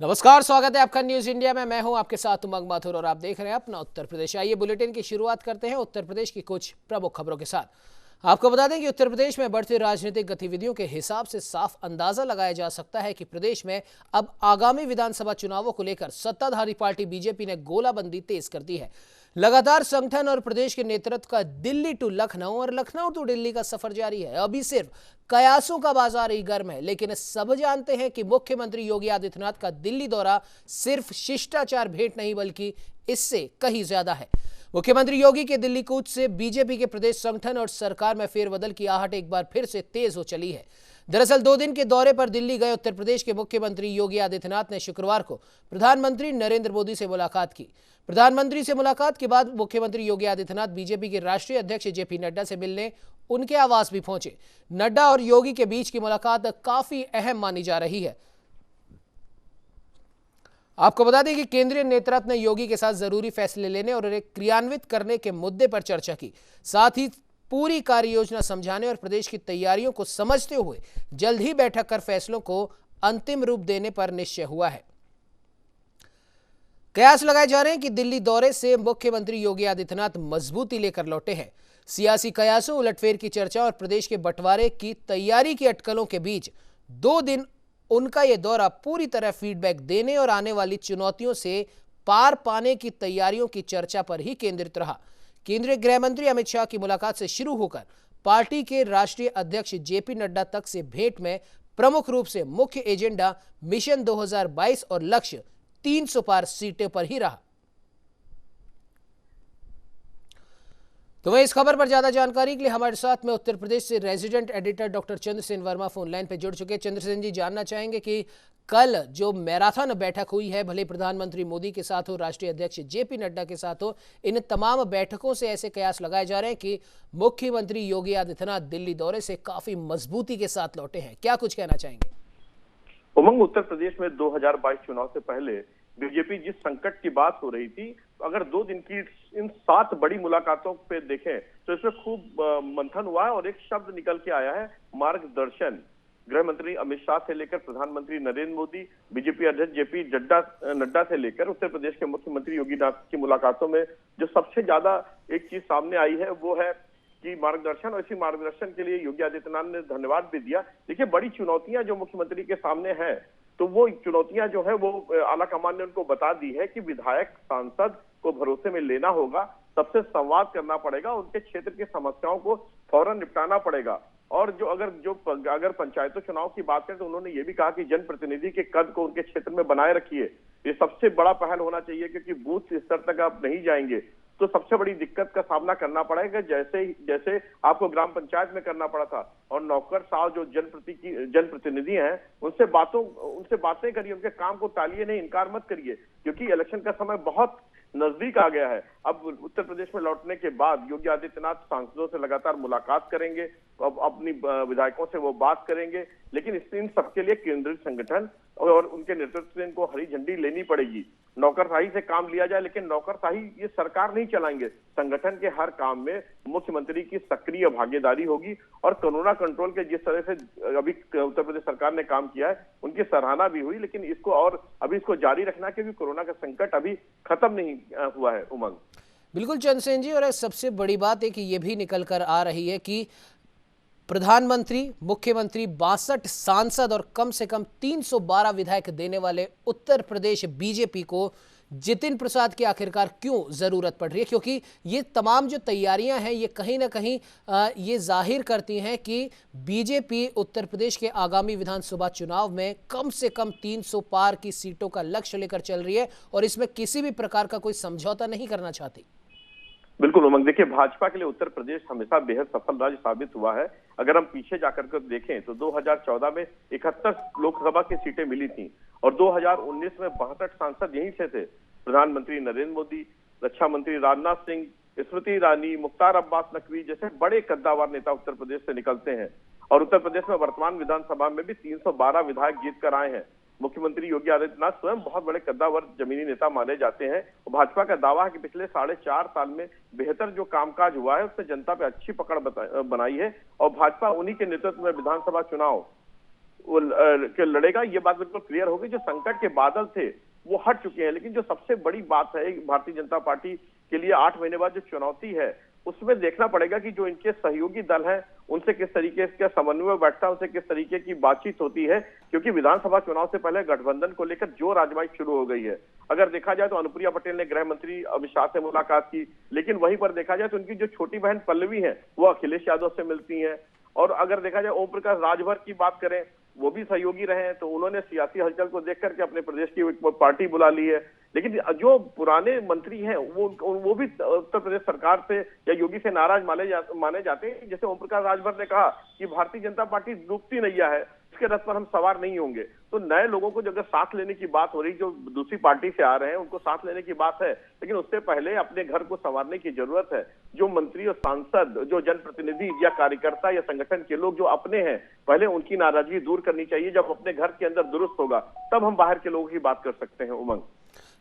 नमस्कार, स्वागत है आपका न्यूज इंडिया में। मैं हूं आपके साथ उमंग माथुर और आप देख रहे हैं अपना उत्तर प्रदेश। आइए बुलेटिन की शुरुआत करते हैं उत्तर प्रदेश की कुछ प्रमुख खबरों के साथ। आपको बता दें कि उत्तर प्रदेश में बढ़ती राजनीतिक गतिविधियों के हिसाब से साफ अंदाजा लगाया जा सकता है कि प्रदेश में अब आगामी विधानसभा चुनावों को लेकर सत्ताधारी पार्टी बीजेपी ने गोलाबंदी तेज कर दी है। लगातार संगठन और प्रदेश के नेतृत्व का दिल्ली टू लखनऊ और लखनऊ टू दिल्ली का सफर जारी है। अभी सिर्फ कयासों का बाजार ही गर्म है, लेकिन सब जानते हैं कि मुख्यमंत्री योगी आदित्यनाथ का दिल्ली दौरा सिर्फ शिष्टाचार भेंट नहीं बल्कि इससे कहीं ज्यादा है। मुख्यमंत्री योगी के दिल्ली कूच से बीजेपी के प्रदेश संगठन और सरकार में फेरबदल की आहट एक बार फिर से तेज हो चली है। दरअसल 2 दिन के दौरे पर दिल्ली गए उत्तर प्रदेश के मुख्यमंत्री योगी आदित्यनाथ ने शुक्रवार को प्रधानमंत्री नरेंद्र मोदी से मुलाकात की। प्रधानमंत्री से मुलाकात के बाद मुख्यमंत्री योगी आदित्यनाथ बीजेपी के राष्ट्रीय अध्यक्ष जेपी नड्डा से मिलने उनके आवास भी पहुंचे। नड्डा और योगी के बीच की मुलाकात काफी अहम मानी जा रही है। आपको बता दें कि केंद्रीय नेतृत्व ने योगी के साथ जरूरी फैसले लेने और उन्हें क्रियान्वित करने के मुद्दे पर चर्चा की। साथ ही पूरी कार्य योजना समझाने और प्रदेश की तैयारियों को समझते हुए जल्द ही बैठक कर फैसलों को अंतिम रूप देने पर निश्चय हुआ है। कयास लगाए जा रहे हैं कि दिल्ली दौरे से मुख्यमंत्री योगी आदित्यनाथ मजबूती लेकर लौटे हैं। सियासी कयासों, उलटफेर की चर्चा और प्रदेश के बंटवारे की तैयारी की अटकलों के बीच 2 दिन उनका यह दौरा पूरी तरह फीडबैक देने और आने वाली चुनौतियों से पार पाने की तैयारियों की चर्चा पर ही केंद्रित रहा। केंद्रीय गृह मंत्री अमित शाह की मुलाकात से शुरू होकर पार्टी के राष्ट्रीय अध्यक्ष जेपी नड्डा तक से भेंट में प्रमुख रूप से मुख्य एजेंडा मिशन 2022 और लक्ष्य 300 पार सीटें पर ही रहा। तो वहीं इस खबर पर ज्यादा जानकारी के लिए हमारे साथ में उत्तर प्रदेश से resident editor doctor Chandrasen Verma phone line पर जुड़ चुके हैं। चंद्रसेन जी, जानना चाहेंगे कि कल जो मैराथन बैठक हुई है, भले प्रधानमंत्री मोदी के साथ हो, राष्ट्रीय अध्यक्ष जेपी नड्डा के साथ हो, इन तमाम बैठकों से ऐसे कयास लगाए जा रहे हैं कि मुख्यमंत्री योगी आदित्यनाथ दिल्ली दौरे से काफी मजबूती के साथ लौटे हैं। क्या कुछ कहना चाहेंगे? उमंग, उत्तर प्रदेश में 2022 चुनाव से पहले बीजेपी जिस संकट की बात हो रही थी, अगर 2 दिन की इन 7 बड़ी मुलाकातों पे देखें तो इसमें खूब मंथन हुआ है और एक शब्द निकल के आया है, मार्गदर्शन। गृह मंत्री अमित शाह से लेकर प्रधानमंत्री नरेंद्र मोदी, बीजेपी अध्यक्ष जेपी नड्डा से लेकर उत्तर प्रदेश के मुख्यमंत्री योगी नाथ की मुलाकातों में जो सबसे ज्यादा एक चीज सामने आई है वो है कि मार्गदर्शन। और इसी मार्गदर्शन के लिए योगी आदित्यनाथ ने धन्यवाद भी दिया। देखिए, बड़ी चुनौतियां जो मुख्यमंत्री के सामने हैं, तो वो चुनौतियां जो है वो आला कमान ने उनको बता दी है कि विधायक सांसद को भरोसे में लेना होगा, सबसे संवाद करना पड़ेगा, उनके क्षेत्र की समस्याओं को फौरन निपटाना पड़ेगा। और अगर पंचायतों चुनाव की बात करें तो उन्होंने ये भी कहा कि जनप्रतिनिधि के कद को उनके क्षेत्र में बनाए रखिए। ये सबसे बड़ा पहल होना चाहिए, क्योंकि बूथ स्तर तक आप नहीं जाएंगे तो सबसे बड़ी दिक्कत का सामना करना पड़ेगा, जैसे आपको ग्राम पंचायत में करना पड़ा था। और नौकर साहब जो जनप्रतिनिधि हैं, उनसे बातें करिए, उनके काम को टालिए नहीं, इनकार मत करिए, क्योंकि इलेक्शन का समय बहुत नजदीक आ गया है। अब उत्तर प्रदेश में लौटने के बाद योगी आदित्यनाथ सांसदों से लगातार मुलाकात करेंगे, अब अपनी विधायकों से वो बात करेंगे, लेकिन इन सबके लिए केंद्रीय संगठन और उनके नेतृत्व से इनको हरी झंडी लेनी पड़ेगी। नौकरशाही से काम लिया जाए, लेकिन नौकरशाही ये सरकार नहीं चलाएंगे। संगठन के हर काम में मुख्यमंत्री की सक्रिय भागीदारी होगी और कोरोना कंट्रोल के जिस तरह से अभी उत्तर प्रदेश सरकार ने काम किया है, उनकी सराहना भी हुई, लेकिन इसको जारी रखना, क्योंकि कोरोना का संकट अभी खत्म नहीं हुआ है। उमंग, बिल्कुल चंद्रसेन जी, और सबसे बड़ी बात है कि यह भी निकल कर आ रही है कि प्रधानमंत्री, मुख्यमंत्री, 62 सांसद और कम से कम 312 विधायक देने वाले उत्तर प्रदेश बीजेपी को जितिन प्रसाद की आखिरकार क्यों जरूरत पड़ रही है? क्योंकि ये तमाम जो तैयारियां हैं, ये कहीं ना कहीं ये जाहिर करती हैं कि बीजेपी उत्तर प्रदेश के आगामी विधानसभा चुनाव में कम से कम 300 पार की सीटों का लक्ष्य लेकर चल रही है और इसमें किसी भी प्रकार का कोई समझौता नहीं करना चाहती। बिल्कुल उमंग, देखिए, भाजपा के लिए उत्तर प्रदेश हमेशा बेहद सफल राज्य साबित हुआ है। अगर हम पीछे जाकर के देखें तो 2014 में 71 लोकसभा की सीटें मिली थी और 2019 में 62 सांसद यहीं से थे। प्रधानमंत्री नरेंद्र मोदी, रक्षा मंत्री राजनाथ सिंह, स्मृति ईरानी, मुख्तार अब्बास नकवी जैसे बड़े कद्दावर नेता उत्तर प्रदेश से निकलते हैं। और उत्तर प्रदेश में वर्तमान विधानसभा में भी 312 विधायक जीत कर आए हैं। मुख्यमंत्री योगी आदित्यनाथ स्वयं बहुत बड़े कद्दावर जमीनी नेता माने जाते हैं। भाजपा का दावा है कि पिछले 4.5 साल में बेहतर जो कामकाज हुआ है उससे जनता पे अच्छी पकड़ बनाई है और भाजपा उन्हीं के नेतृत्व में विधानसभा चुनाव के लड़ेगा, ये बात बिल्कुल क्लियर होगी। जो संकट के बादल थे वो हट चुके हैं, लेकिन जो सबसे बड़ी बात है भारतीय जनता पार्टी के लिए 8 महीने बाद जो चुनौती है, उसमें देखना पड़ेगा कि जो इनके सहयोगी दल हैं उनसे किस तरीके का समन्वय बैठता है, उनसे किस तरीके की बातचीत होती है, क्योंकि विधानसभा चुनाव से पहले गठबंधन को लेकर जो आजमाइश शुरू हो गई है। अगर देखा जाए तो अनुप्रिया पटेल ने गृह मंत्री अमित शाह से मुलाकात की, लेकिन वहीं पर देखा जाए तो उनकी जो छोटी बहन पल्लवी है वो अखिलेश यादव से मिलती हैं। और अगर देखा जाए ओम प्रकाश राजभर की बात करें, वो भी सहयोगी रहे हैं, तो उन्होंने सियासी हलचल को देख करके अपने प्रदेश की पार्टी बुला ली है। लेकिन जो पुराने मंत्री हैं वो भी उत्तर प्रदेश सरकार से या योगी से नाराज माने जाते हैं। जैसे ओम प्रकाश राजभर ने कहा कि भारतीय जनता पार्टी डूबती नैया है, इसके रथ पर हम सवार नहीं होंगे। तो नए लोगों को जो अगर साथ लेने की बात हो रही, जो दूसरी पार्टी से आ रहे हैं उनको साथ लेने की बात है, लेकिन उससे पहले अपने घर को संवारने की जरूरत है। जो मंत्री और सांसद, जो जनप्रतिनिधि या कार्यकर्ता या संगठन के लोग जो अपने हैं, पहले उनकी नाराजगी दूर करनी चाहिए। जब अपने घर के अंदर दुरुस्त होगा तब हम बाहर के लोगों की बात कर सकते हैं। उमंग,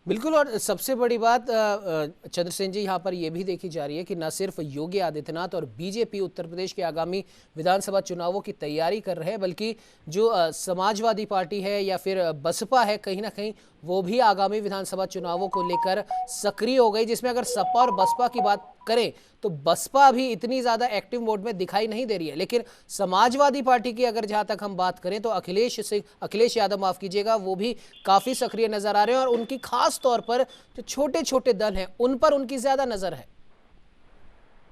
बिल्कुल। और सबसे बड़ी बात चंद्रसेन जी, यहाँ पर यह भी देखी जा रही है कि न सिर्फ योगी आदित्यनाथ और बीजेपी उत्तर प्रदेश के आगामी विधानसभा चुनावों की तैयारी कर रहे हैं, बल्कि जो समाजवादी पार्टी है या फिर बसपा है, कहीं ना कहीं वो भी आगामी विधानसभा चुनावों को लेकर सक्रिय हो गई। जिसमें अगर सपा और बसपा की बात करें तो बसपा अभी इतनी ज्यादा एक्टिव मोड में दिखाई नहीं दे रही है, लेकिन समाजवादी पार्टी की अगर जहां तक हम बात करें तो अखिलेश यादव, माफ कीजिएगा, वो भी काफी सक्रिय नजर आ रहे हैं। और उनकी खास तौर पर जो छोटे छोटे दल हैं उन पर उनकी ज्यादा नजर है।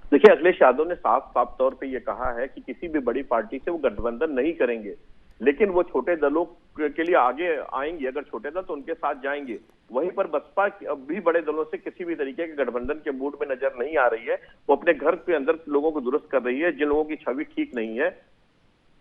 देखिए, अखिलेश यादव ने साफ साफ तौर पे ये कहा है कि किसी भी बड़ी पार्टी से वो गठबंधन नहीं करेंगे, लेकिन वो छोटे दलों के लिए आगे आएंगे। अगर छोटे दल तो उनके साथ जाएंगे। वहीं पर बसपा भी बड़े दलों से किसी भी तरीके के गठबंधन के मूड में नजर नहीं आ रही है। वो अपने घर के अंदर लोगों को दुरुस्त कर रही है। जिन लोगों की छवि ठीक नहीं है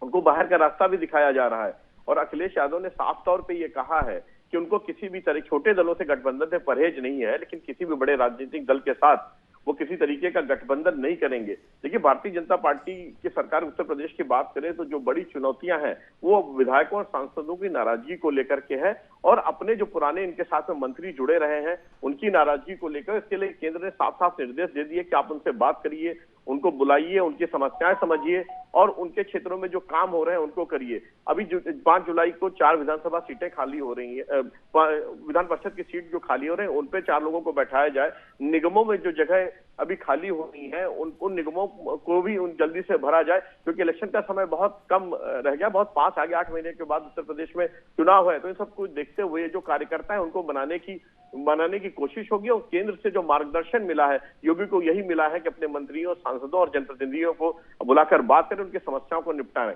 उनको बाहर का रास्ता भी दिखाया जा रहा है। और अखिलेश यादव ने साफ तौर पे ये कहा है कि उनको किसी भी तरह छोटे दलों से गठबंधन से परहेज नहीं है, लेकिन किसी भी बड़े राजनीतिक दल के साथ वो किसी तरीके का गठबंधन नहीं करेंगे। देखिए, भारतीय जनता पार्टी की सरकार उत्तर प्रदेश की बात करें तो जो बड़ी चुनौतियां हैं वो विधायकों और सांसदों की नाराजगी को लेकर के है, और अपने जो पुराने इनके साथ में मंत्री जुड़े रहे हैं उनकी नाराजगी को लेकर। इसके लिए केंद्र ने साफ साफ निर्देश दे दिए कि आप उनसे बात करिए, उनको बुलाइए, उनकी समस्याएं समझिए और उनके क्षेत्रों में जो काम हो रहे हैं उनको करिए। अभी 5 जुलाई को 4 विधानसभा सीटें खाली हो रही है, विधान परिषद की सीट जो खाली हो रहे हैं उन पे 4 लोगों को बैठाया जाए। निगमों में जो जगह अभी खाली हो रही है उन निगमों को भी जल्दी से भरा जाए, क्योंकि इलेक्शन का समय बहुत कम रह गया, बहुत पास आ गया। 8 महीने के बाद उत्तर प्रदेश में चुनाव है, तो इन सब कुछ देखते हुए जो कार्यकर्ता है उनको बनाने की कोशिश होगी। और केंद्र से जो मार्गदर्शन मिला है, योगी को यही मिला है कि अपने मंत्रियों, सांसदों और जनप्रतिनिधियों को बुलाकर बात करें, उनकी समस्याओं को निपटाएं।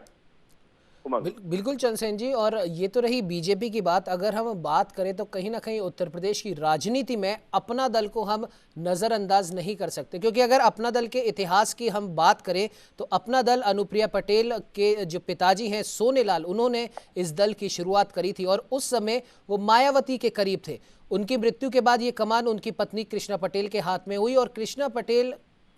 बिल्कुल चंद्रसेन जी। और ये तो रही बीजेपी की बात। अगर हम बात करें तो कहीं ना कहीं उत्तर प्रदेश की राजनीति में अपना दल को हम नज़रअंदाज नहीं कर सकते, क्योंकि अगर अपना दल के इतिहास की हम बात करें तो अपना दल अनुप्रिया पटेल के जो पिताजी हैं सोनेलाल, उन्होंने इस दल की शुरुआत करी थी और उस समय वो मायावती के करीब थे। उनकी मृत्यु के बाद ये कमान उनकी पत्नी कृष्णा पटेल के हाथ में हुई, और कृष्णा पटेल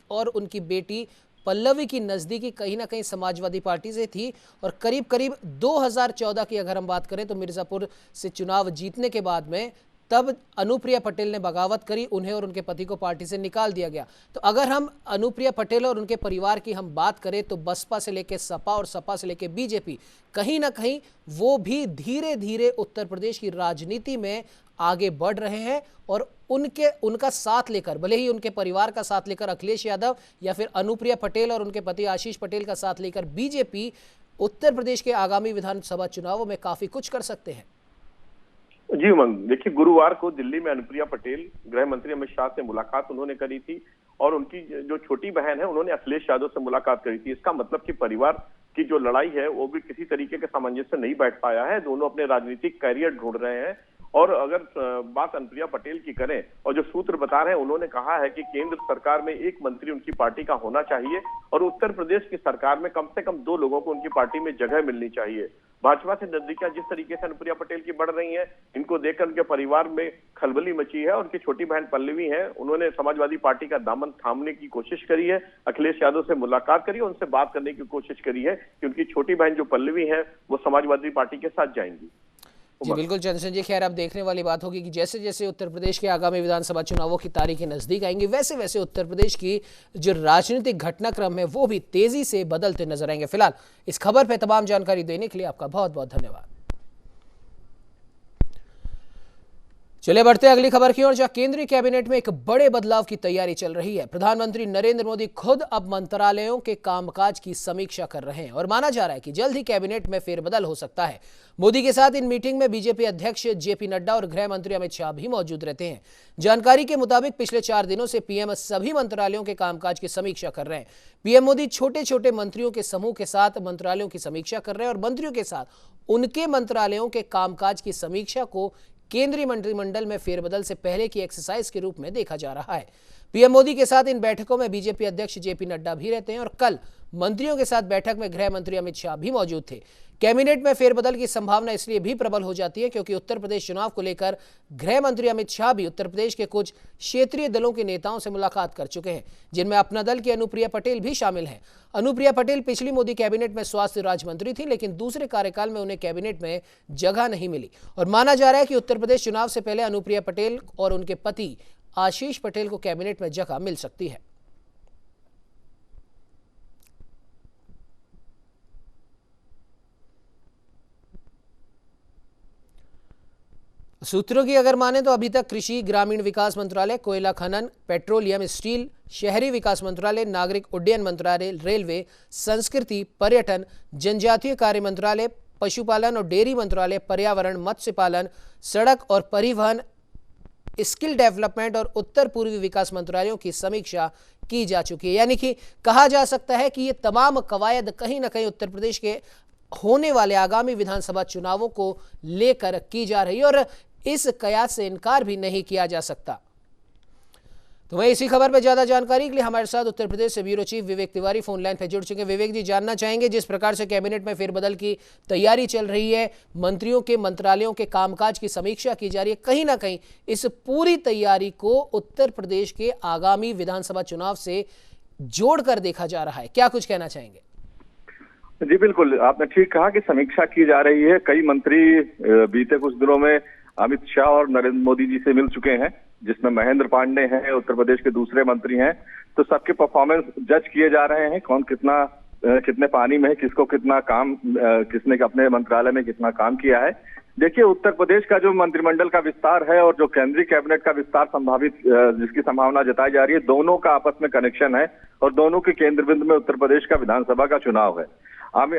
और उनकी बेटी पल्लवी की नज़दीकी कहीं ना कहीं समाजवादी पार्टी से थी। और करीब करीब 2014 की अगर हम बात करें तो मिर्ज़ापुर से चुनाव जीतने के बाद में तब अनुप्रिया पटेल ने बगावत करी, उन्हें और उनके पति को पार्टी से निकाल दिया गया। तो अगर हम अनुप्रिया पटेल और उनके परिवार की हम बात करें तो बसपा से लेकर सपा और सपा से लेकर बीजेपी, कहीं ना कहीं वो भी धीरे धीरे उत्तर प्रदेश की राजनीति में आगे बढ़ रहे हैं। और उनका साथ लेकर, भले ही उनके परिवार का साथ लेकर अखिलेश यादव या फिर अनुप्रिया पटेल और उनके पति आशीष पटेल का साथ लेकर बीजेपी उत्तर प्रदेश के आगामी विधानसभा चुनावों में काफी कुछ कर सकते हैं। जी उमंग, देखिए, गुरुवार को दिल्ली में अनुप्रिया पटेल गृह मंत्री अमित शाह से मुलाकात उन्होंने करी थी, और उनकी जो छोटी बहन है उन्होंने अखिलेश यादव से मुलाकात करी थी। इसका मतलब कि परिवार की जो लड़ाई है वो भी किसी तरीके के सामंजस्य नहीं बैठ पाया है। दोनों अपने राजनीतिक कैरियर ढूंढ रहे हैं। और अगर बात अनुप्रिया पटेल की करें और जो सूत्र बता रहे हैं, उन्होंने कहा है कि केंद्र सरकार में एक मंत्री उनकी पार्टी का होना चाहिए और उत्तर प्रदेश की सरकार में कम से कम 2 लोगों को उनकी पार्टी में जगह मिलनी चाहिए। भाजपा से नजदीकियां जिस तरीके से अनुप्रिया पटेल की बढ़ रही हैं, इनको देखकर उनके परिवार में खलबली मची है। और उनकी छोटी बहन पल्लवी है, उन्होंने समाजवादी पार्टी का दामन थामने की कोशिश करी है, अखिलेश यादव से मुलाकात करी, उनसे बात करने की कोशिश करी है कि उनकी छोटी बहन जो पल्लवी है वो समाजवादी पार्टी के साथ जाएंगी। जी बिल्कुल चंद्रसेन जी, खैर अब देखने वाली बात होगी कि जैसे जैसे उत्तर प्रदेश के आगामी विधानसभा चुनावों की तारीखें नजदीक आएंगी, वैसे वैसे उत्तर प्रदेश की जो राजनीतिक घटनाक्रम है वो भी तेजी से बदलते नजर आएंगे। फिलहाल इस खबर पर तमाम जानकारी देने के लिए आपका बहुत बहुत धन्यवाद। चलिए बढ़ते हैं अगली खबर की ओर, जहां केंद्रीय कैबिनेट में एक बड़े बदलाव की तैयारी चल रही है। प्रधानमंत्री नरेंद्र मोदी खुद अब मंत्रालयों के कामकाज की समीक्षा कर रहे हैं और माना जा रहा है कि जल्द ही कैबिनेट में फेरबदल हो सकता है। मोदी के साथ इन मीटिंग में बीजेपी अध्यक्ष जेपी नड्डा और गृह मंत्री अमित शाह भी मौजूद रहते हैं। जानकारी के मुताबिक पिछले 4 दिनों से पीएम सभी मंत्रालयों के कामकाज की समीक्षा कर रहे हैं। पीएम मोदी छोटे छोटे मंत्रियों के समूह के साथ मंत्रालयों की समीक्षा कर रहे हैं और मंत्रियों के साथ उनके मंत्रालयों के कामकाज की समीक्षा को केंद्रीय मंत्रिमंडल में फेरबदल से पहले की एक्सरसाइज के रूप में देखा जा रहा है। पीएम मोदी के साथ इन बैठकों में बीजेपी अध्यक्ष जेपी नड्डा भी रहते हैं और कल मंत्रियों के साथ बैठक में गृह मंत्री अमित शाह भी मौजूद थे। कैबिनेट में फेरबदल की संभावना इसलिए भी प्रबल हो जाती है क्योंकि उत्तर प्रदेश चुनाव को लेकर गृह मंत्री अमित शाह भी उत्तर प्रदेश के कुछ क्षेत्रीय दलों के नेताओं से मुलाकात कर चुके हैं, जिनमें अपना दल की अनुप्रिया पटेल भी शामिल हैं। अनुप्रिया पटेल पिछली मोदी कैबिनेट में स्वास्थ्य राज्य मंत्री थी, लेकिन दूसरे कार्यकाल में उन्हें कैबिनेट में जगह नहीं मिली और माना जा रहा है कि उत्तर प्रदेश चुनाव से पहले अनुप्रिया पटेल और उनके पति आशीष पटेल को कैबिनेट में जगह मिल सकती है। सूत्रों की अगर माने तो अभी तक कृषि, ग्रामीण विकास मंत्रालय, कोयला खनन, पेट्रोलियम, स्टील, शहरी विकास मंत्रालय, नागरिक उड्डयन मंत्रालय, रेलवे, संस्कृति, पर्यटन, जनजातीय कार्य मंत्रालय, पशुपालन और डेयरी मंत्रालय, पर्यावरण, मत्स्य पालन, सड़क और परिवहन, स्किल डेवलपमेंट और उत्तर पूर्वी विकास मंत्रालयों की समीक्षा की जा चुकी है। यानी कि कहा जा सकता है कि ये तमाम कवायद कहीं ना कहीं उत्तर प्रदेश के होने वाले आगामी विधानसभा चुनावों को लेकर की जा रही है और इस कयास से इनकार भी नहीं किया जा सकता। तो वहीं इसी खबर पर ज्यादा जानकारी के लिए हमारे साथ उत्तर प्रदेश से bureau chief Vivek Tiwari phone line पर जुड़ चुके हैं। विवेक जी, जानना चाहेंगे जिस प्रकार से कैबिनेट में फेरबदल की तैयारी चल रही है, मंत्रियों के मंत्रालयों के कामकाज की समीक्षा की जा रही है, कहीं ना कहीं इस पूरी तैयारी को उत्तर प्रदेश के आगामी विधानसभा चुनाव से जोड़कर देखा जा रहा है, क्या कुछ कहना चाहेंगे? जी बिल्कुल, आपने ठीक कहा कि समीक्षा की जा रही है। कई मंत्री बीते कुछ दिनों में अमित शाह और नरेंद्र मोदी जी से मिल चुके हैं, जिसमें महेंद्र पांडे हैं, उत्तर प्रदेश के दूसरे मंत्री हैं। तो सबके परफॉर्मेंस जज किए जा रहे हैं, कौन कितने पानी में है, किसको कितना काम, किसने अपने मंत्रालय में कितना काम किया है। देखिए, उत्तर प्रदेश का जो मंत्रिमंडल का विस्तार है और जो केंद्रीय कैबिनेट का विस्तार संभावित जिसकी संभावना जताई जा रही है, दोनों का आपस में कनेक्शन है और दोनों के केंद्र बिंदु में उत्तर प्रदेश का विधानसभा का चुनाव है।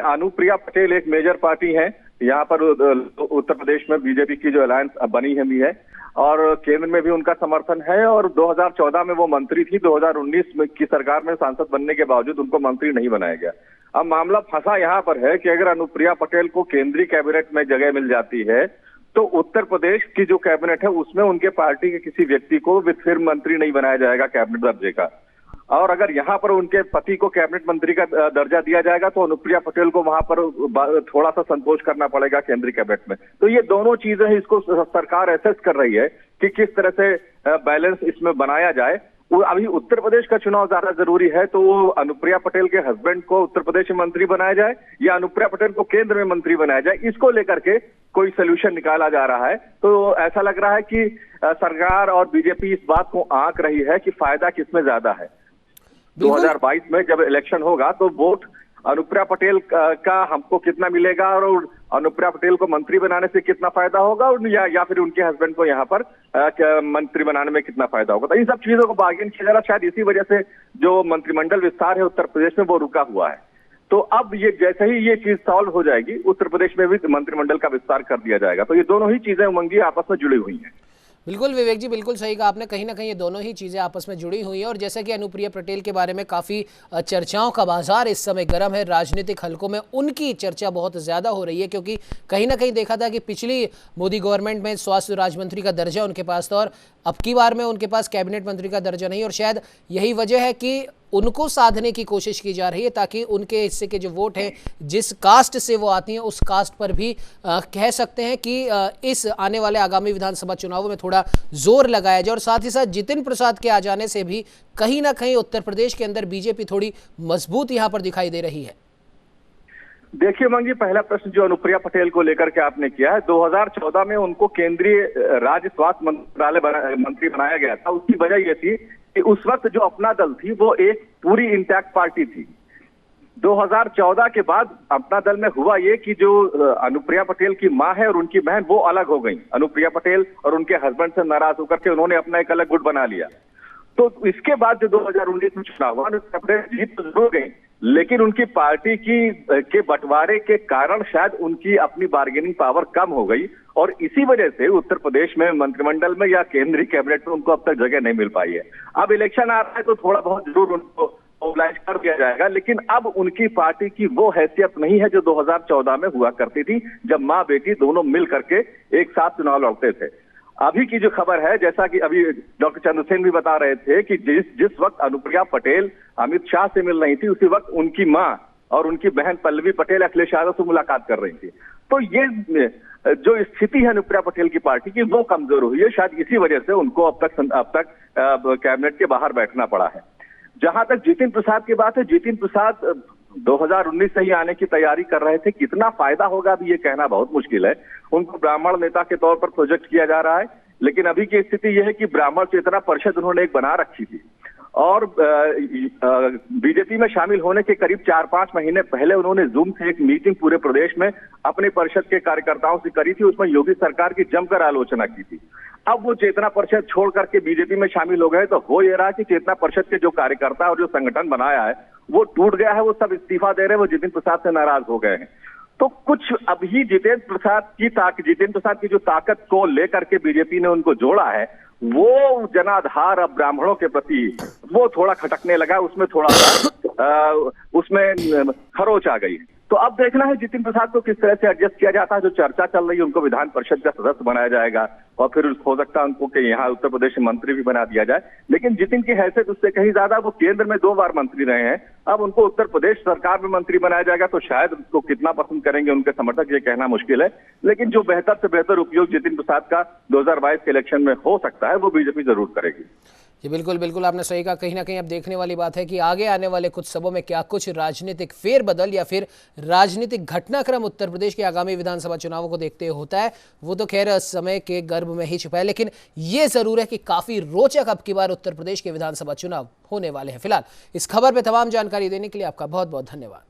अनुप्रिया पटेल एक मेजर पार्टी है यहाँ पर उत्तर प्रदेश में, बीजेपी की जो अलायंस बनी है और केंद्र में भी उनका समर्थन है और 2014 में वो मंत्री थी। 2019 में की सरकार में सांसद बनने के बावजूद उनको मंत्री नहीं बनाया गया। अब मामला फंसा यहाँ पर है कि अगर अनुप्रिया पटेल को केंद्रीय कैबिनेट में जगह मिल जाती है तो उत्तर प्रदेश की जो कैबिनेट है उसमें उनके पार्टी के किसी व्यक्ति को फिर मंत्री नहीं बनाया जाएगा कैबिनेट दर्जे का। और अगर यहाँ पर उनके पति को कैबिनेट मंत्री का दर्जा दिया जाएगा तो अनुप्रिया पटेल को वहां पर थोड़ा सा संकोच करना पड़ेगा केंद्रीय कैबिनेट में। तो ये दोनों चीजें हैं, इसको सरकार एसेस कर रही है कि किस तरह से बैलेंस इसमें बनाया जाए। अभी उत्तर प्रदेश का चुनाव ज्यादा जरूरी है, तो वो अनुप्रिया पटेल के हस्बैंड को उत्तर प्रदेश में मंत्री बनाया जाए या अनुप्रिया पटेल को केंद्र में मंत्री बनाया जाए, इसको लेकर के कोई सोल्यूशन निकाला जा रहा है। तो ऐसा लग रहा है कि सरकार और बीजेपी इस बात को आंक रही है कि फायदा किसमें ज्यादा है। 2022 में जब इलेक्शन होगा तो वोट अनुप्रिया पटेल का हमको कितना मिलेगा और अनुप्रिया पटेल को मंत्री बनाने से कितना फायदा होगा और या फिर उनके हस्बैंड को यहाँ पर मंत्री बनाने में कितना फायदा होगा। तो इन सब चीजों को बार्गेन किया जा रहा, शायद इसी वजह से जो मंत्रिमंडल विस्तार है उत्तर प्रदेश में वो रुका हुआ है। तो अब ये जैसे ही ये चीज सॉल्व हो जाएगी, उत्तर प्रदेश में भी मंत्रिमंडल का विस्तार कर दिया जाएगा। तो ये दोनों ही चीजें उमंगी आपस में जुड़ी हुई हैं। बिल्कुल विवेक जी, बिल्कुल सही कहा आपने, कहीं ना कहीं ये दोनों ही चीज़ें आपस में जुड़ी हुई हैं और जैसा कि अनुप्रिया पटेल के बारे में काफ़ी चर्चाओं का बाजार इस समय गर्म है, राजनीतिक हलकों में उनकी चर्चा बहुत ज़्यादा हो रही है क्योंकि कहीं ना कहीं देखा था कि पिछली मोदी गवर्नमेंट में स्वास्थ्य राज्य मंत्री का दर्जा उनके पास था और अब की बार में उनके पास कैबिनेट मंत्री का दर्जा नहीं, और शायद यही वजह है कि उनको साधने की कोशिश की जा रही है ताकि उनके हिस्से के जो वोट हैं, जिस कास्ट से वो आती हैं उस कास्ट पर भी कह सकते हैं कि इस आने वाले आगामी विधानसभा चुनावों में थोड़ा जोर लगाया जाए। और साथ ही साथ जितिन प्रसाद के आ जाने से भी कहीं ना कहीं उत्तर प्रदेश के अंदर बीजेपी थोड़ी मजबूत यहाँ पर दिखाई दे रही है। देखिए उमंग जी, पहला प्रश्न जो अनुप्रिया पटेल को लेकर के आपने किया है, 2014 में उनको केंद्रीय राज्य स्वास्थ्य मंत्रालय मंत्री बनाया गया था। उसकी वजह यह थी कि उस वक्त जो अपना दल थी वो एक पूरी इंटैक्ट पार्टी थी। 2014 के बाद अपना दल में हुआ ये कि जो अनुप्रिया पटेल की मां है और उनकी बहन वो अलग हो गई। अनुप्रिया पटेल और उनके हस्बैंड से नाराज होकर के उन्होंने अपना एक अलग गुट बना लिया। तो इसके बाद जो 2019 में चुनाव हुआ, अनुप्रिया पटेल जीत तो जरूर गई, लेकिन उनकी पार्टी के बंटवारे के कारण शायद उनकी अपनी बार्गेनिंग पावर कम हो गई और इसी वजह से उत्तर प्रदेश में मंत्रिमंडल में या केंद्रीय कैबिनेट में उनको अब तक जगह नहीं मिल पाई है। अब इलेक्शन आ रहा है तो थोड़ा बहुत जरूर उनको मोबिलाइज कर दिया जाएगा, लेकिन अब उनकी पार्टी की वो हैसियत नहीं है जो 2014 में हुआ करती थी, जब मां बेटी दोनों मिल करके एक साथ चुनाव लड़ते थे। अभी की जो खबर है, जैसा कि अभी डॉक्टर चंद्रसेन भी बता रहे थे कि जिस वक्त अनुप्रिया पटेल अमित शाह से मिल रही थी, उसी वक्त उनकी मां और उनकी बहन पल्लवी पटेल अखिलेश यादव से मुलाकात कर रही थी। तो ये जो स्थिति है अनुप्रिया पटेल की पार्टी की, वो कमजोर हुई है। शायद इसी वजह से उनको अब तक कैबिनेट के बाहर बैठना पड़ा है। जहां तक जितिन प्रसाद की बात है, जितिन प्रसाद 2019 से ही आने की तैयारी कर रहे थे। कितना फायदा होगा अभी ये कहना बहुत मुश्किल है। उनको ब्राह्मण नेता के तौर पर प्रोजेक्ट किया जा रहा है, लेकिन अभी की स्थिति यह है कि ब्राह्मण चेतना परिषद उन्होंने एक बना रखी थी और बीजेपी में शामिल होने के करीब 4-5 महीने पहले उन्होंने जूम से एक मीटिंग पूरे प्रदेश में अपने परिषद के कार्यकर्ताओं से करी थी। उसमें योगी सरकार की जमकर आलोचना की थी। अब वो चेतना परिषद छोड़ करके बीजेपी में शामिल हो गए, तो हो ये रहा कि चेतना परिषद के जो कार्यकर्ता और जो संगठन बनाया है वो टूट गया है। वो सब इस्तीफा दे रहे हैं, वो जितिन प्रसाद से नाराज हो गए हैं। तो कुछ अभी जितिन प्रसाद की जो ताकत को लेकर के बीजेपी ने उनको जोड़ा है, वो जनाधार अब ब्राह्मणों के प्रति वो थोड़ा खटकने लगा। उसमें थोड़ा सा उसमें खरोच आ गई। तो अब देखना है जितिन प्रसाद को किस तरह से एडजस्ट किया जाता है। जो चर्चा चल रही है, उनको विधान परिषद का सदस्य बनाया जाएगा और फिर हो सकता है उनको कि यहाँ उत्तर प्रदेश में मंत्री भी बना दिया जाए। लेकिन जितिन की हैसियत उससे कहीं ज्यादा, वो केंद्र में 2 बार मंत्री रहे हैं। अब उनको उत्तर प्रदेश सरकार में मंत्री बनाया जाएगा, तो शायद उसको कितना पसंद करेंगे उनके समर्थक, ये कहना मुश्किल है। लेकिन जो बेहतर से बेहतर उपयोग जितिन प्रसाद का 2022 के इलेक्शन में हो सकता है, वो बीजेपी जरूर करेगी। जी बिल्कुल बिल्कुल, आपने सही कहा। कहीं ना कहीं अब देखने वाली बात है कि आगे आने वाले कुछ सबों में क्या कुछ राजनीतिक फेरबदल या फिर राजनीतिक घटनाक्रम उत्तर प्रदेश के आगामी विधानसभा चुनावों को देखते होता है। वो तो खैर समय के गर्भ में ही छुपा है, लेकिन ये जरूर है कि काफी रोचक अब की बार उत्तर प्रदेश के विधानसभा चुनाव होने वाले हैं। फिलहाल इस खबर पर तमाम जानकारी देने के लिए आपका बहुत बहुत धन्यवाद।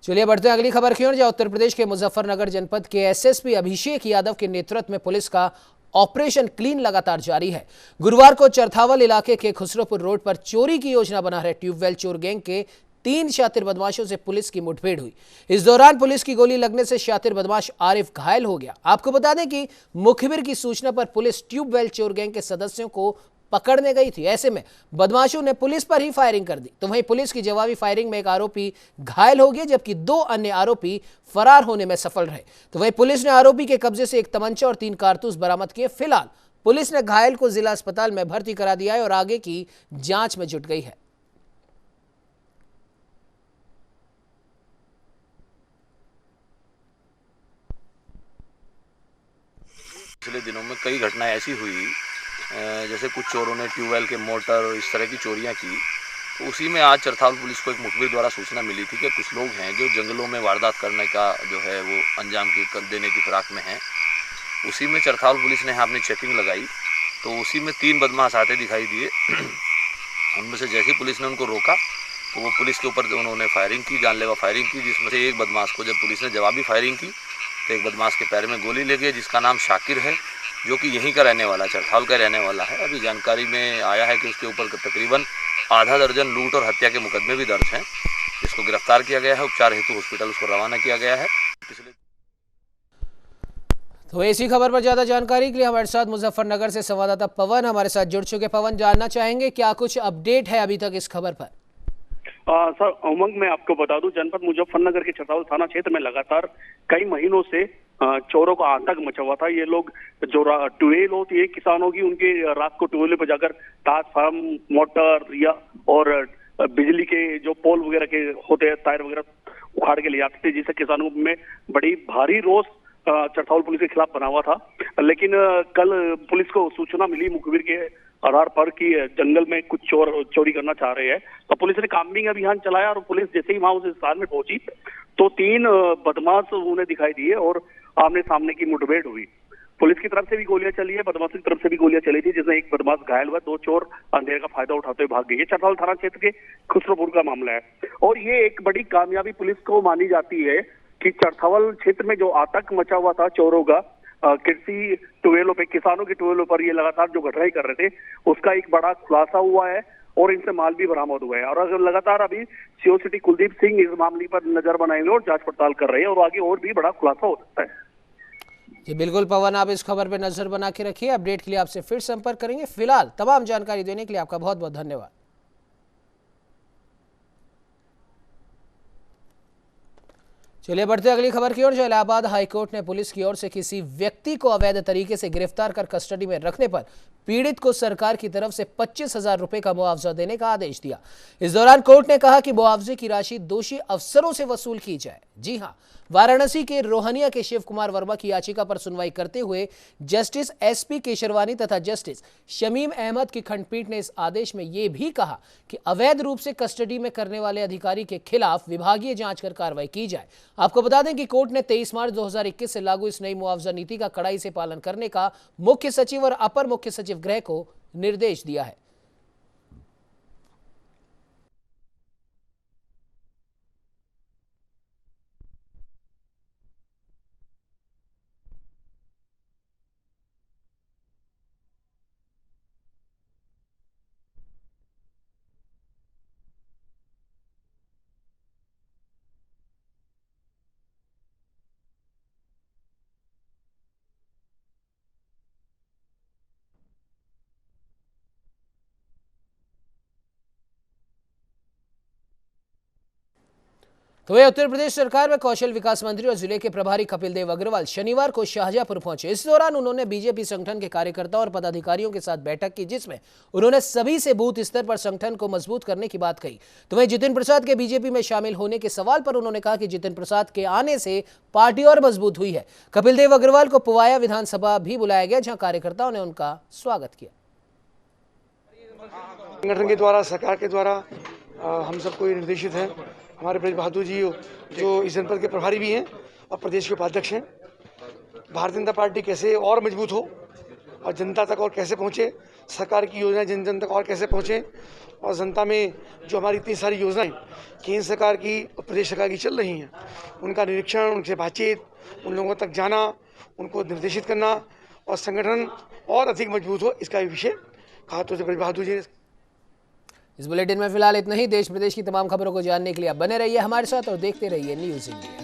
चलिए बढ़ते हैं अगली खबर की ओर, जहां उत्तर प्रदेश के मुजफ्फरनगर जनपद के एसएसपी अभिषेक यादव के नेतृत्व में पुलिस का ऑपरेशन क्लीन लगातार जारी है। गुरुवार को चरथावल इलाके के खुसरोपुर रोड पर चोरी की योजना बना रहे ट्यूबवेल चोर गैंग के 3 शातिर बदमाशों से पुलिस की मुठभेड़ हुई। इस दौरान पुलिस की गोली लगने से शातिर बदमाश आरिफ घायल हो गया। आपको बता दें कि मुखबिर की सूचना पर पुलिस ट्यूबवेल चोर गैंग के सदस्यों को पकड़ने गई थी। ऐसे में बदमाशों ने पुलिस पर ही फायरिंग कर दी। तो वहीं पुलिस की जवाबी फायरिंग में एक आरोपी घायल हो गया, जबकि 2 अन्य आरोपी फरार होने में सफल रहे। तो वहीं पुलिस ने आरोपी के कब्जे से एक तमंचा और 3 कारतूस बरामद किए। फिलहाल पुलिस ने घायल को जिला अस्पताल में भर्ती करा दिया है और आगे की जांच में जुट गई है। पिछले दिनों में कई घटनाएं ऐसी हुई, जैसे कुछ चोरों ने ट्यूबवेल के मोटर और इस तरह की चोरियां की। तो उसी में आज चरथावल पुलिस को एक मुखबिर द्वारा सूचना मिली थी कि कुछ लोग हैं जो जंगलों में वारदात करने का जो है वो अंजाम देने की फिराक में हैं। उसी में चरथावल पुलिस ने यहाँ अपनी चेकिंग लगाई, तो उसी में 3 बदमाश आते दिखाई दिए। उनमें से जैसे ही पुलिस ने उनको रोका तो वो पुलिस के ऊपर उन्होंने फायरिंग की, जानलेवा फायरिंग की, जिसमें से एक बदमाश को जब पुलिस ने जवाबी फायरिंग की तो एक बदमाश के पैर में गोली लगी, जिसका नाम शाकिर है, जो कि यहीं का रहने वाला, चरथावल का रहने वाला है। अभी जानकारी में आया है कि उसके ऊपर तकरीबन आधा दर्जन लूट और हत्या के मुकदमे भी दर्ज हैं। इसको गिरफ्तार किया गया है, उपचार हेतु हॉस्पिटल उसको रवाना किया गया है। तो इसी खबर पर ज्यादा जानकारी के लिए हमारे साथ मुजफ्फरनगर से संवाददाता पवन हमारे साथ जुड़ चुके। पवन, जानना चाहेंगे क्या कुछ अपडेट है अभी तक इस खबर पर? सर उमंग, मैं आपको बता दूं, जनपद मुजफ्फरनगर के चरथावल थाना क्षेत्र में लगातार कई महीनों से चोरों का आतंक मचा हुआ था। ये लोग जो ट्यूबवेल होती है किसानों की, उनके रात को ट्यूबवेल पर जाकर ट्रांसफार्म, मोटर या और बिजली के जो पोल वगैरह के होते हैं, तार वगैरह उखाड़ के ले जाते थे, जिससे किसानों में बड़ी भारी रोष चरथावल पुलिस के खिलाफ बना हुआ था। लेकिन कल पुलिस को सूचना मिली मुखबिर के आधार पर कि जंगल में कुछ चोर चोरी करना चाह रहे हैं। तो पुलिस ने काम्बिंग अभियान चलाया और पुलिस जैसे ही वहां उस स्थान में पहुंची तो 3 बदमाश उन्हें दिखाई दिए और आमने सामने की मुठभेड़ हुई। पुलिस की तरफ से भी गोलियां चली है, बदमाशों की तरफ से भी गोलियां चली थी, जिसमें एक बदमाश घायल हुआ, 2 चोर अंधेरे का फायदा उठाते हुए भाग गए। ये चरथावल थाना क्षेत्र के खुसरोपुर का मामला है और ये एक बड़ी कामयाबी पुलिस को मानी जाती है कि चरथावल क्षेत्र में जो आतंक मचा हुआ था चोरों का कृषि टुवेलों पे, किसानों की टुवेलों पर ये लगातार जो घटनाएं कर रहे थे, उसका एक बड़ा खुलासा हुआ है और इनसे माल भी बरामद हुआ है। और अगर लगातार अभी सीओ सिटी कुलदीप सिंह इस मामले पर नजर बनाएंगे और जांच पड़ताल कर रहे हैं और आगे और भी बड़ा खुलासा हो सकता है। जी बिल्कुल पवन, आप इस खबर पर नजर बना के रखिए। अपडेट के लिए आपसे फिर संपर्क करेंगे। फिलहाल तमाम जानकारी देने के लिए आपका बहुत बहुत धन्यवाद। चलिए बढ़ते अगली खबर की ओर। इलाहाबाद हाईकोर्ट ने पुलिस की ओर से किसी व्यक्ति को अवैध तरीके से गिरफ्तार कर कस्टडी में रखने पर पीड़ित को सरकार की तरफ से 25,000 रुपए का मुआवजा देने का आदेश दिया। इस दौरान कोर्ट ने कहा कि मुआवजे की राशि दोषी अफसरों से वसूल की जाए। जी हां, वाराणसी के रोहनिया के शिव कुमार वर्मा की याचिका पर सुनवाई करते हुए जस्टिस एसपी केशरवानी तथा जस्टिस शमीम अहमद की खंडपीठ ने इस आदेश में यह भी कहा कि अवैध रूप से कस्टडी में करने वाले अधिकारी के खिलाफ विभागीय जांच कर कार्रवाई की जाए। आपको बता दें कि कोर्ट ने 23 मार्च 2021 से लागू इस नई मुआवजा नीति का कड़ाई से पालन करने का मुख्य सचिव और अपर मुख्य सचिव गृह को निर्देश दिया है। तो वह उत्तर प्रदेश सरकार में कौशल विकास मंत्री और जिले के प्रभारी कपिल देव अग्रवाल शनिवार को शाहजहांपुर पहुंचे। इस दौरान उन्होंने बीजेपी संगठन के कार्यकर्ताओं और पदाधिकारियों के साथ बैठक की, जिसमें उन्होंने सभी से बूथ स्तर पर संगठन को मजबूत करने की बात कही। तो वहीं जितिन प्रसाद के बीजेपी में शामिल होने के सवाल पर उन्होंने कहा कि जितिन प्रसाद के आने से पार्टी और मजबूत हुई है। कपिल देव अग्रवाल को पुवाया विधानसभा भी बुलाया गया, जहां कार्यकर्ताओं ने उनका स्वागत किया। संगठन के द्वारा, सरकार के द्वारा हम सबको ये निर्देशित है। हमारे ब्रज बहादुर जी जो इस जनपद के प्रभारी भी हैं और प्रदेश के उपाध्यक्ष हैं, भारतीय जनता पार्टी कैसे और मजबूत हो और जनता तक और कैसे पहुँचे, सरकार की योजना जन जन तक और कैसे पहुँचे, और जनता में जो हमारी इतनी सारी योजनाएं केंद्र सरकार की और प्रदेश सरकार की चल रही हैं, उनका निरीक्षण, उनसे बातचीत, उन लोगों तक जाना, उनको निर्देशित करना और संगठन और अधिक मजबूत हो, इसका विषय कहा। तो ब्रज बहादुर जी इस बुलेटिन में फिलहाल इतना ही। देश प्रदेश की तमाम खबरों को जानने के लिए आप बने रहिए हमारे साथ और देखते रहिए न्यूज़ इंडिया।